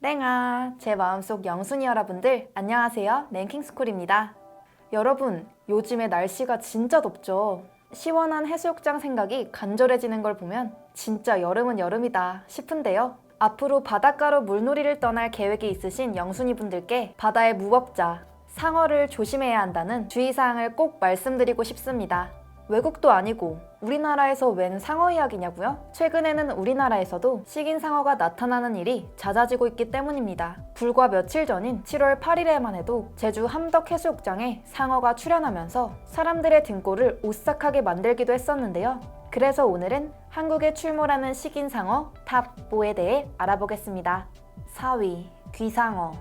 땡아, 제 마음속 영순이 여러분들 안녕하세요. 랭킹스쿨입니다. 여러분, 요즘에 날씨가 진짜 덥죠? 시원한 해수욕장 생각이 간절해지는 걸 보면 진짜 여름은 여름이다 싶은데요. 앞으로 바닷가로 물놀이를 떠날 계획이 있으신 영순이 분들께 바다의 무법자, 상어를 조심해야 한다는 주의사항을 꼭 말씀드리고 싶습니다. 외국도 아니고 우리나라에서 웬 상어 이야기냐고요? 최근에는 우리나라에서도 식인 상어가 나타나는 일이 잦아지고 있기 때문입니다. 불과 며칠 전인 7월 8일에만 해도 제주 함덕해수욕장에 상어가 출현하면서 사람들의 등골을 오싹하게 만들기도 했었는데요. 그래서 오늘은 한국에 출몰하는 식인 상어 탑5에 대해 알아보겠습니다. 4위, 귀상어.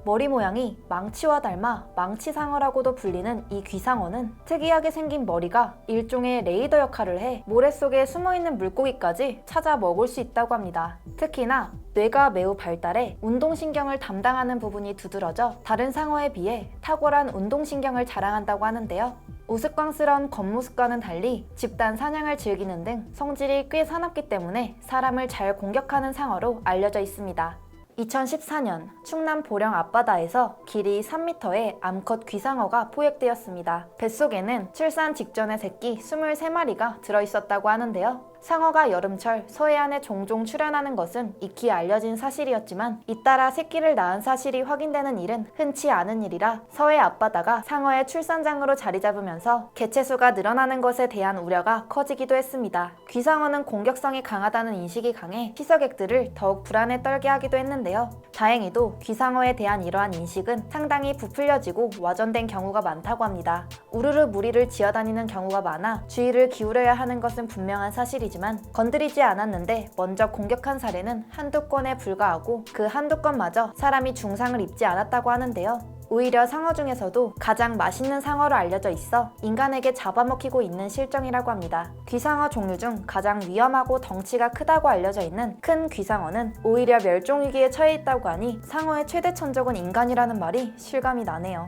머리 모양이 망치와 닮아 망치상어라고도 불리는 이 귀상어는 특이하게 생긴 머리가 일종의 레이더 역할을 해 모래 속에 숨어있는 물고기까지 찾아 먹을 수 있다고 합니다. 특히나 뇌가 매우 발달해 운동신경을 담당하는 부분이 두드러져 다른 상어에 비해 탁월한 운동신경을 자랑한다고 하는데요. 우스꽝스러운 겉모습과는 달리 집단 사냥을 즐기는 등 성질이 꽤 사납기 때문에 사람을 잘 공격하는 상어로 알려져 있습니다. 2014년 충남 보령 앞바다에서 길이 3m의 암컷 귀상어가 포획되었습니다. 뱃속에는 출산 직전의 새끼 23마리가 들어있었다고 하는데요. 상어가 여름철 서해안에 종종 출현하는 것은 익히 알려진 사실이었지만 잇따라 새끼를 낳은 사실이 확인되는 일은 흔치 않은 일이라 서해 앞바다가 상어의 출산장으로 자리 잡으면서 개체수가 늘어나는 것에 대한 우려가 커지기도 했습니다. 귀상어는 공격성이 강하다는 인식이 강해 시서객들을 더욱 불안에 떨게 하기도 했는데요. 다행히도 귀상어에 대한 이러한 인식은 상당히 부풀려지고 와전된 경우가 많다고 합니다. 우르르 무리를 지어다니는 경우가 많아 주의를 기울여야 하는 것은 분명한 사실이지만 건드리지 않았는데 먼저 공격한 사례는 한두 건에 불과하고 그 한두 건마저 사람이 중상을 입지 않았다고 하는데요. 오히려 상어 중에서도 가장 맛있는 상어로 알려져 있어 인간에게 잡아먹히고 있는 실정이라고 합니다. 귀상어 종류 중 가장 위험하고 덩치가 크다고 알려져 있는 큰 귀상어는 오히려 멸종위기에 처해 있다고 하니 상어의 최대 천적은 인간이라는 말이 실감이 나네요.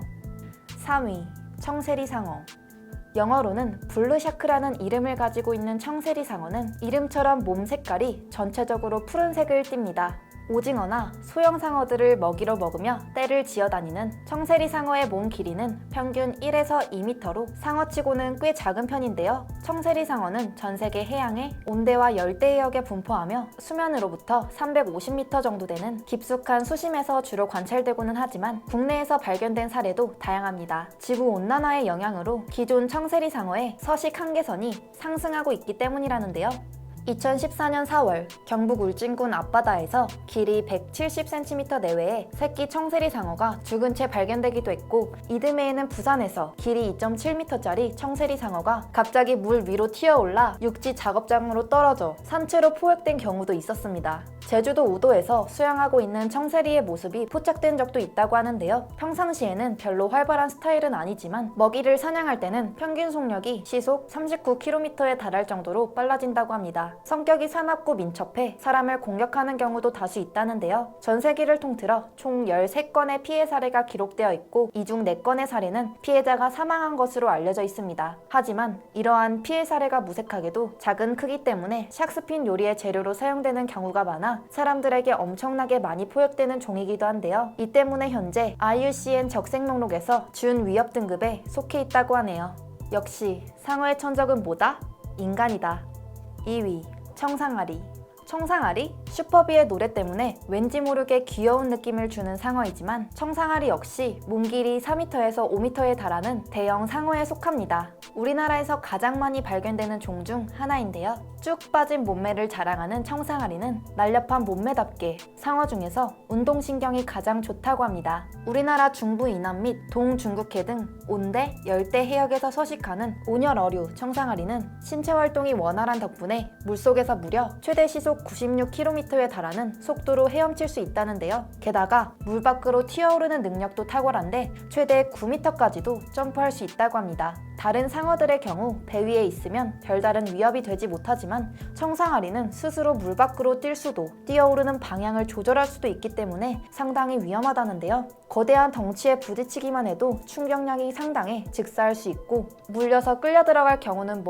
3위, 청세리 상어. 영어로는 블루샤크라는 이름을 가지고 있는 청세리 상어는 이름처럼 몸 색깔이 전체적으로 푸른색을 띱니다. 오징어나 소형 상어들을 먹이로 먹으며 떼를 지어다니는 청세리 상어의 몸 길이는 평균 1에서 2m로 상어치고는 꽤 작은 편인데요. 청세리 상어는 전 세계 해양의 온대와 열대 해역에 분포하며 수면으로부터 350m 정도 되는 깊숙한 수심에서 주로 관찰되고는 하지만 국내에서 발견된 사례도 다양합니다. 지구온난화의 영향으로 기존 청세리 상어의 서식 한계선이 상승하고 있기 때문이라는데요. 2014년 4월 경북 울진군 앞바다에서 길이 170cm 내외의 새끼 청세리 상어가 죽은 채 발견되기도 했고, 이듬해에는 부산에서 길이 2.7m짜리 청세리 상어가 갑자기 물 위로 튀어올라 육지 작업장으로 떨어져 산채로 포획된 경우도 있었습니다. 제주도 우도에서 수영하고 있는 청세리의 모습이 포착된 적도 있다고 하는데요. 평상시에는 별로 활발한 스타일은 아니지만 먹이를 사냥할 때는 평균 속력이 시속 39km에 달할 정도로 빨라진다고 합니다. 성격이 사납고 민첩해 사람을 공격하는 경우도 다수 있다는데요. 전 세계를 통틀어 총 13건의 피해 사례가 기록되어 있고, 이 중 4건의 사례는 피해자가 사망한 것으로 알려져 있습니다. 하지만 이러한 피해 사례가 무색하게도 작은 크기 때문에 샥스핀 요리의 재료로 사용되는 경우가 많아 사람들에게 엄청나게 많이 포획되는 종이기도 한데요. 이 때문에 현재 IUCN 적색 목록에서 준 위협 등급에 속해 있다고 하네요. 역시 상어의 천적은 뭐다? 인간이다. 2위, 청상아리. 청상아리? 슈퍼비의 노래 때문에 왠지 모르게 귀여운 느낌을 주는 상어이지만 청상아리 역시 몸 길이 4m에서 5m에 달하는 대형 상어에 속합니다. 우리나라에서 가장 많이 발견되는 종 중 하나인데요. 쭉 빠진 몸매를 자랑하는 청상아리는 날렵한 몸매답게 상어 중에서 운동신경이 가장 좋다고 합니다. 우리나라 중부 이남 및 동중국해 등 온대, 열대 해역에서 서식하는 온열어류 청상아리는 신체 활동이 원활한 덕분에 물속에서 무려 최대 시속 96km에 달하는 속도로 헤엄칠 수 있다는데요. 게다가 물 밖으로 튀어오르는 능력도 탁월한데 최대 9m까지도 점프할 수 있다고 합니다. 다른 상어들의 경우 배 위에 있으면 별다른 위협이 되지 못하지만 청상아리는 스스로 물 밖으로 뛸 수도 뛰어오르는 방향을 조절할 수도 있기 때문에 상당히 위험하다는데요. 거대한 덩치에 부딪히기만 해도 충격량이 상당해 즉사할 수 있고, 물려서 끌려 들어갈 경우는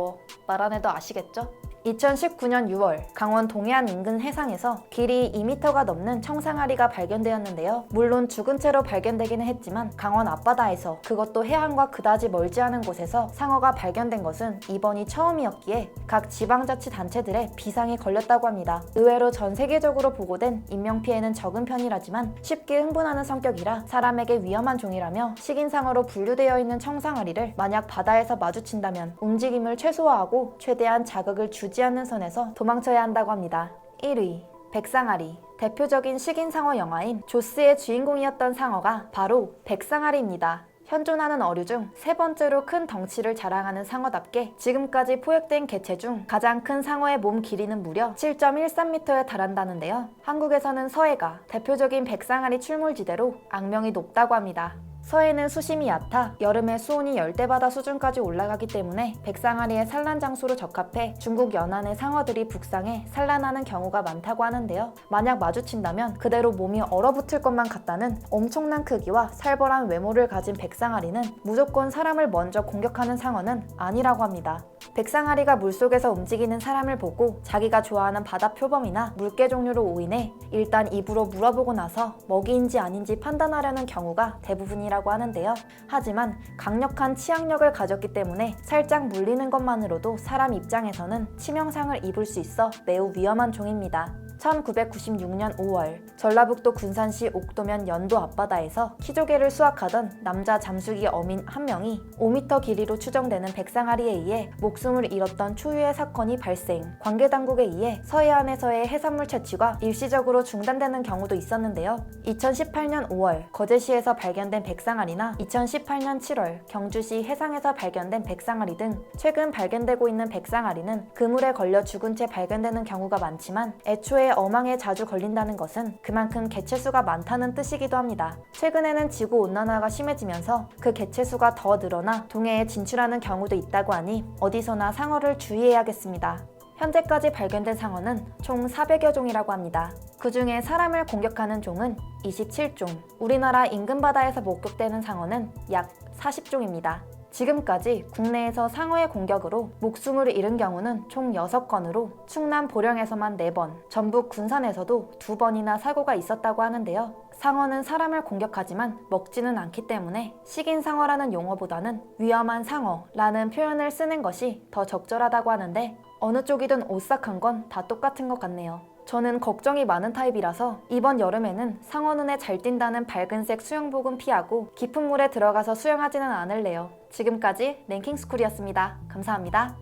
말 안 해도 아시겠죠? 2019년 6월 강원 동해안 인근 해상에서 길이 2m가 넘는 청상아리가 발견되었는데요. 물론 죽은 채로 발견되기는 했지만 강원 앞바다에서, 그것도 해안과 그다지 멀지 않은 곳에서 상어가 발견된 것은 이번이 처음이었기에 각 지방자치단체들의 비상이 걸렸다고 합니다. 의외로 전 세계적으로 보고된 인명피해는 적은 편이라지만 쉽게 흥분하는 성격이라 사람에게 위험한 종이라며 식인상어로 분류되어 있는 청상아리를 만약 바다에서 마주친다면 움직임을 최소화하고 최대한 자극을 주지 않는 선에서 도망쳐야 한다고 합니다. 1위 백상아리. 대표적인 식인상어 영화인 조스의 주인공이었던 상어가 바로 백상아리입니다. 현존하는 어류 중 세 번째로 큰 덩치를 자랑하는 상어답게 지금까지 포획된 개체 중 가장 큰 상어의 몸 길이는 무려 7.13m에 달한다는데요. 한국에서는 서해가 대표적인 백상아리 출몰지대로 악명이 높다고 합니다. 서해는 수심이 얕아 여름에 수온이 열대바다 수준까지 올라가기 때문에 백상아리의 산란 장소로 적합해 중국 연안의 상어들이 북상해 산란하는 경우가 많다고 하는데요. 만약 마주친다면 그대로 몸이 얼어붙을 것만 같다는 엄청난 크기와 살벌한 외모를 가진 백상아리는 무조건 사람을 먼저 공격하는 상어는 아니라고 합니다. 백상아리가 물속에서 움직이는 사람을 보고 자기가 좋아하는 바다 표범이나 물개 종류로 오인해 일단 입으로 물어보고 나서 먹이인지 아닌지 판단하려는 경우가 대부분이라고 하는데요. 하지만 강력한 치악력을 가졌기 때문에 살짝 물리는 것만으로도 사람 입장에서는 치명상을 입을 수 있어 매우 위험한 종입니다. 1996년 5월 전라북도 군산시 옥도면 연도 앞바다에서 키조개를 수확하던 남자 잠수기 어민 한 명이 5m 길이로 추정되는 백상아리에 의해 목숨을 잃었던 초유의 사건이 발생. 관계당국에 의해 서해안에서의 해산물 채취가 일시적으로 중단되는 경우도 있었는데요. 2018년 5월 거제시에서 발견된 백상아리나 2018년 7월 경주시 해상에서 발견된 백상아리 등 최근 발견되고 있는 백상아리는 그물에 걸려 죽은 채 발견되는 경우가 많지만 애초에 어망에 자주 걸린다는 것은 그만큼 개체수가 많다는 뜻이기도 합니다. 최근에는 지구온난화가 심해지면서 그 개체수가 더 늘어나 동해에 진출하는 경우도 있다고 하니 어디서나 상어를 주의해야겠습니다. 현재까지 발견된 상어는 총 400여 종이라고 합니다. 그 중에 사람을 공격하는 종은 27종, 우리나라 인근 바다에서 목격되는 상어는 약 40종입니다. 지금까지 국내에서 상어의 공격으로 목숨을 잃은 경우는 총 6건으로 충남 보령에서만 4번, 전북 군산에서도 2번이나 사고가 있었다고 하는데요. 상어는 사람을 공격하지만 먹지는 않기 때문에 식인상어라는 용어보다는 위험한 상어라는 표현을 쓰는 것이 더 적절하다고 하는데 어느 쪽이든 오싹한 건 다 똑같은 것 같네요. 저는 걱정이 많은 타입이라서 이번 여름에는 상어 눈에 잘 띈다는 밝은색 수영복은 피하고 깊은 물에 들어가서 수영하지는 않을래요. 지금까지 랭킹스쿨이었습니다. 감사합니다.